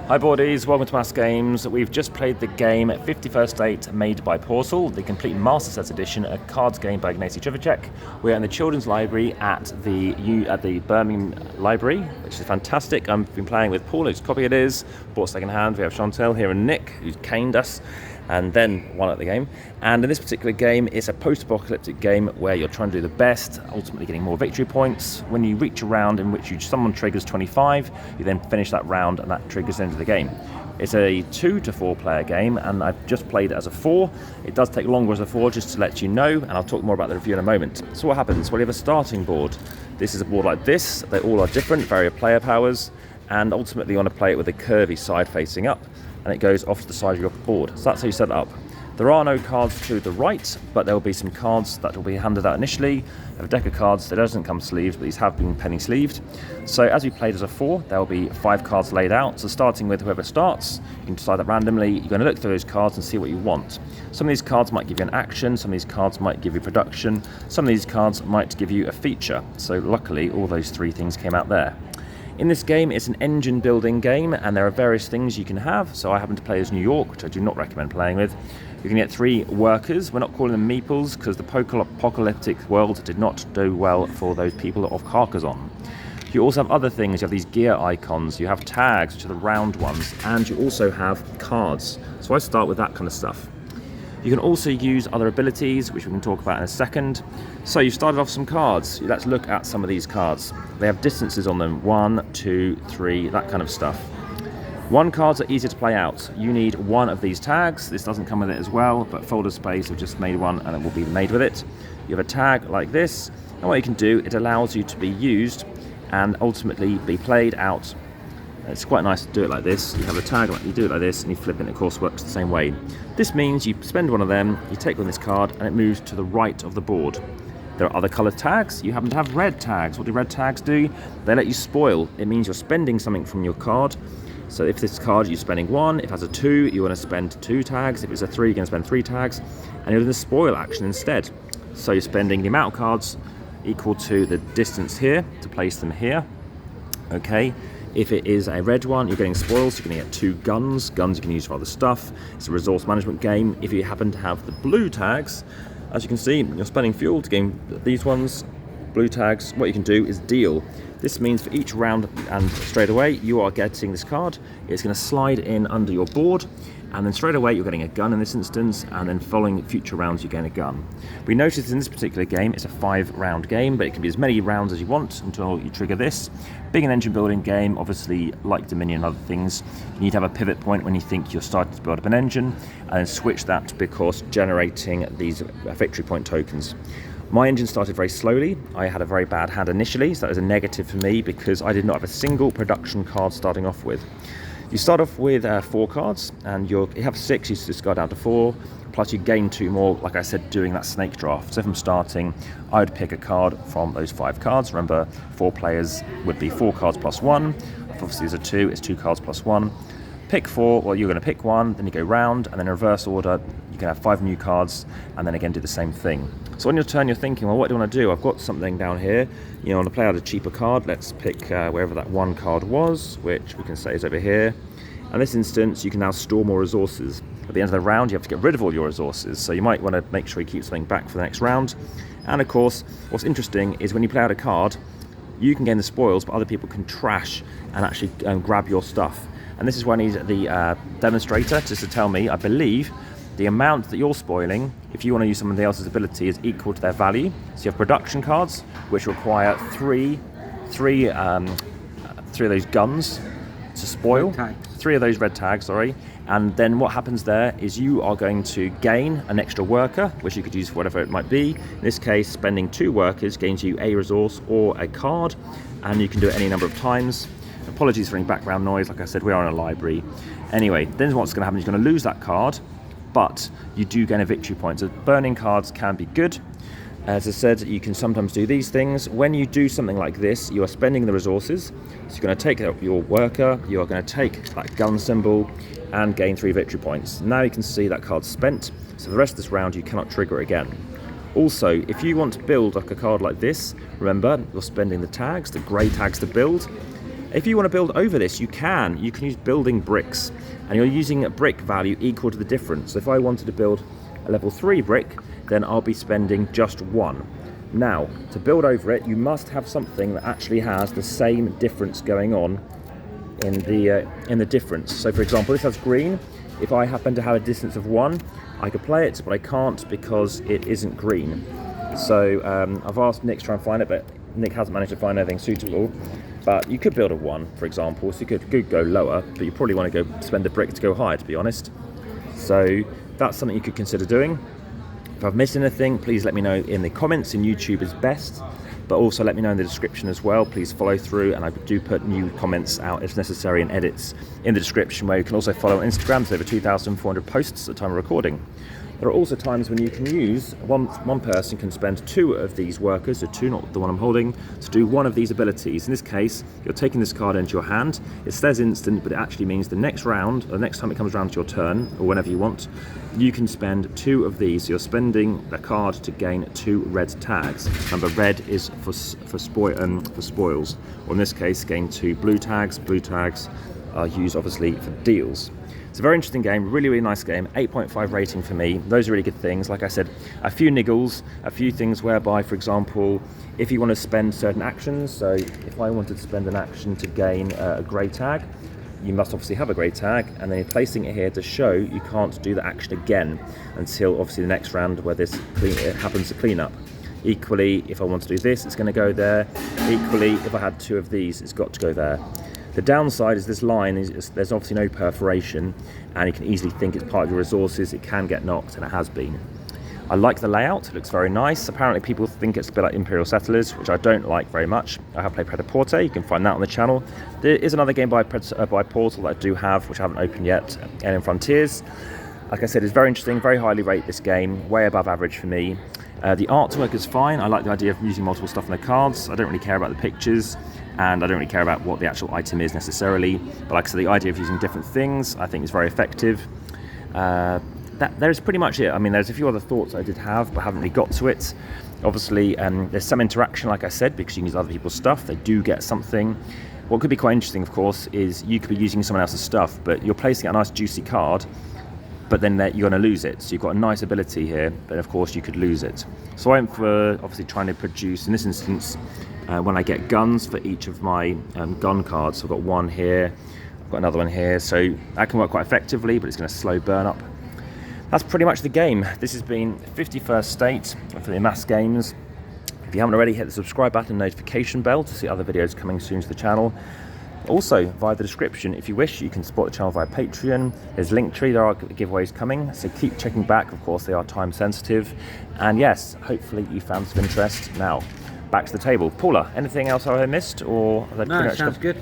Hi boardies, welcome to AmassGames. We've just played the game 51st Date made by Portal, the Complete Master Set edition, a cards game by Ignacy Trivacek. We're in the Children's Library at the Birmingham Library, which is fantastic. I've been playing with Paul, whose copy it is, bought second hand. We have Chantel here and Nick, who's caned us, and then won at the game. And in this particular game, it's a post-apocalyptic game where you're trying to do the best, ultimately getting more victory points. When you reach a round in which someone triggers 25, you then finish that round and that triggers the end of the game. It's a 2 to 4 player game, and I've just played it as a 4. It does take longer as a 4, just to let you know, and I'll talk more about the review in a moment. So what happens? Well, you have a starting board. This is a board like this. They all are different, vary player powers, and ultimately you want to play it with a curvy side facing up, and it goes off to the side of your board. So that's how you set it up. There are no cards to the right, but there will be some cards that will be handed out initially. I have a deck of cards that doesn't come sleeved, but these have been penny sleeved. So as we played as a 4, there will be 5 cards laid out. So starting with whoever starts, you can decide that randomly. You're going to look through those cards and see what you want. Some of these cards might give you an action, some of these cards might give you production, some of these cards might give you a feature. So luckily, all those 3 things came out there. In this game, it's an engine building game, and there are various things you can have. So I happen to play as New York, which I do not recommend playing with. You can get 3 workers. We're not calling them meeples because the post-apocalyptic world did not do well for those people of Carcassonne. You also have other things. You have these gear icons, you have tags, which are the round ones, and you also have cards. So I start with that kind of stuff. You can also use other abilities, which we can talk about in a second. So you started off some cards. Let's look at some of these cards. They have distances on them, 1, 2, 3, that kind of stuff. 1 cards are easier to play out. You need 1 of these tags. This doesn't come with it as well, but Folder Space have just made one and it will be made with it. You have a tag like this, and what you can do, it allows you to be used and ultimately be played out. It's quite nice to do it like this. You have a tag, you do it like this, and you flip it, and it of course works the same way. This means you spend 1 of them, you take on this card, and it moves to the right of the board. There are other coloured tags. You happen to have red tags. What do red tags do? They let you spoil. It means you're spending something from your card. So if this card you're spending 1, if it has a 2, you want to spend 2 tags. If it's a 3, you're going to spend 3 tags, and you're doing the spoil action instead. So you're spending the amount of cards equal to the distance here to place them here. Okay. If it is a red one, you're getting spoils. You're going to get 2 guns. Guns you can use for other stuff. It's a resource management game. If you happen to have the blue tags, as you can see, you're spending fuel to gain these ones. Blue tags, what you can do is deal. This means for each round and straight away, you are getting this card. It's going to slide in under your board, and then straight away you're getting a gun in this instance, and then following future rounds you gain a gun. We noticed in this particular game it's a 5-round game, but it can be as many rounds as you want until you trigger this. Being an engine building game, obviously like Dominion and other things, you need to have a pivot point when you think you're starting to build up an engine, and then switch that to, of course, generating these victory point tokens. My engine started very slowly. I had a very bad hand initially, so that was a negative for me because I did not have a single production card starting off with. You start off with 4 cards, and you have 6, you just go down to 4, plus you gain 2 more, like I said, doing that snake draft. So if I'm starting, I would pick a card from those 5 cards. Remember, 4 players would be 4 cards plus 1. If obviously there's a 2, it's 2 cards plus 1. Pick 4, well, you're going to pick 1, then you go round, and then in reverse order, you can have 5 new cards, and then again do the same thing. So on your turn, you're thinking, well, what do I want to do? I've got something down here. You know, I want to play out a cheaper card. Let's pick wherever that 1 card was, which we can say is over here. In this instance, you can now store more resources. At the end of the round, you have to get rid of all your resources, so you might want to make sure you keep something back for the next round. And of course, what's interesting is when you play out a card, you can gain the spoils, but other people can trash and actually grab your stuff. And this is where I need the demonstrator just to tell me, I believe, the amount that you're spoiling, if you want to use somebody else's ability, is equal to their value. So you have production cards, which require three of those guns to spoil. 3 of those red tags, sorry. And then what happens there is you are going to gain an extra worker, which you could use for whatever it might be. In this case, spending 2 workers gains you a resource or a card, and you can do it any number of times. Apologies for any background noise. Like I said, we are in a library. Anyway, then what's going to happen is you're going to lose that card, but you do gain a victory point. So burning cards can be good. As I said, you can sometimes do these things. When you do something like this, you are spending the resources. So you're going to take your worker, you are going to take that gun symbol and gain 3 victory points. Now you can see that card's spent. So for the rest of this round, you cannot trigger it again. Also, if you want to build like a card like this, remember, you're spending the tags, the grey tags to build. If you want to build over this, you can use building bricks, and you're using a brick value equal to the difference. So if I wanted to build a level 3 brick, then I'll be spending just 1. Now, to build over it, you must have something that actually has the same difference going on in the difference. So for example, this has green. If I happen to have a distance of 1, I could play it, but I can't because it isn't green. So I've asked Nick to try and find it, but Nick hasn't managed to find anything suitable. But you could build a 1, for example, so you could go lower, but you probably want to go spend a brick to go higher, to be honest. So that's something you could consider doing. If I've missed anything, please let me know in the comments. In YouTube is best, but also let me know in the description as well. Please follow through, and I do put new comments out if necessary and edits in the description, where you can also follow on Instagram. There's over 2,400 posts at the time of recording. There are also times when you can use, one person can spend 2 of these workers, so 2, not the one I'm holding, to do 1 of these abilities. In this case, you're taking this card into your hand. It says instant, but it actually means the next round, or the next time it comes around to your turn, or whenever you want, you can spend 2 of these. So you're spending the card to gain 2 red tags. Remember, red is for spoils, or in this case, gain 2 blue tags. Blue tags are used obviously for deals. It's a very interesting game, really, really nice game. 8.5 rating for me. Those are really good things. Like I said, a few niggles, a few things whereby, for example, if you want to spend certain actions, so if I wanted to spend an action to gain a grey tag, you must obviously have a grey tag, and then you're placing it here to show you can't do the action again until obviously the next round where it happens to clean up. Equally, if I want to do this, it's going to go there. Equally, if I had 2 of these, it's got to go there. The downside is this line, there's obviously no perforation, and you can easily think it's part of your resources. It can get knocked, and it has been. I like the layout, it looks very nice. Apparently people think it's a bit like Imperial Settlers, which I don't like very much. I have played Pret-a-Porter, you can find that on the channel. There is another game by Portal that I do have, which I haven't opened yet, Alien Frontiers. Like I said, it's very interesting, very highly rate this game, way above average for me. The artwork is fine. I like the idea of using multiple stuff on the cards. I don't really care about the pictures, and I don't really care about what the actual item is necessarily. But like I said, the idea of using different things I think is very effective. That is pretty much it. I mean, there's a few other thoughts I did have, but haven't really got to it. Obviously, there's some interaction, like I said, because you can use other people's stuff. They do get something. What could be quite interesting, of course, is you could be using someone else's stuff, but you're placing a nice juicy card, but then you're going to lose it. So you've got a nice ability here, but of course you could lose it. So I'm for obviously trying to produce, in this instance, when I get guns for each of my gun cards. So I've got 1 here, I've got another one here, so that can work quite effectively, but it's going to slow burn up. That's pretty much the game. This has been 51st State for the AmassGames. If you haven't already, hit the subscribe button and notification bell to see other videos coming soon to the channel. Also, via the description, if you wish, you can support the channel via Patreon. There's Linktree, there are giveaways coming, so keep checking back. Of course, they are time sensitive. And yes, hopefully you found some interest. Now, back to the table. Paula, anything else I missed? Or no, it sounds good.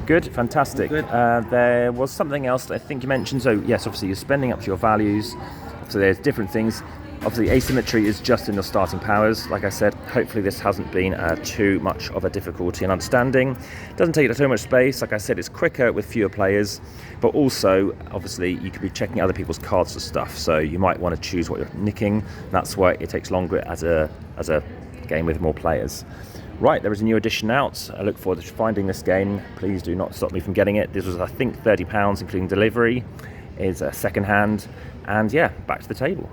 Good, fantastic. Good. There was something else that I think you mentioned. So yes, obviously you're spending up to your values. So there's different things. Obviously asymmetry is just in your starting powers. Like I said, hopefully this hasn't been too much of a difficulty in understanding. It doesn't take too much space. Like I said, it's quicker with fewer players, but also obviously you could be checking other people's cards for stuff. So you might want to choose what you're nicking. That's why it takes longer as a game with more players. Right, there is a new edition out. I look forward to finding this game. Please do not stop me from getting it. This was, I think, £30, including delivery. It's second hand. And yeah, back to the table.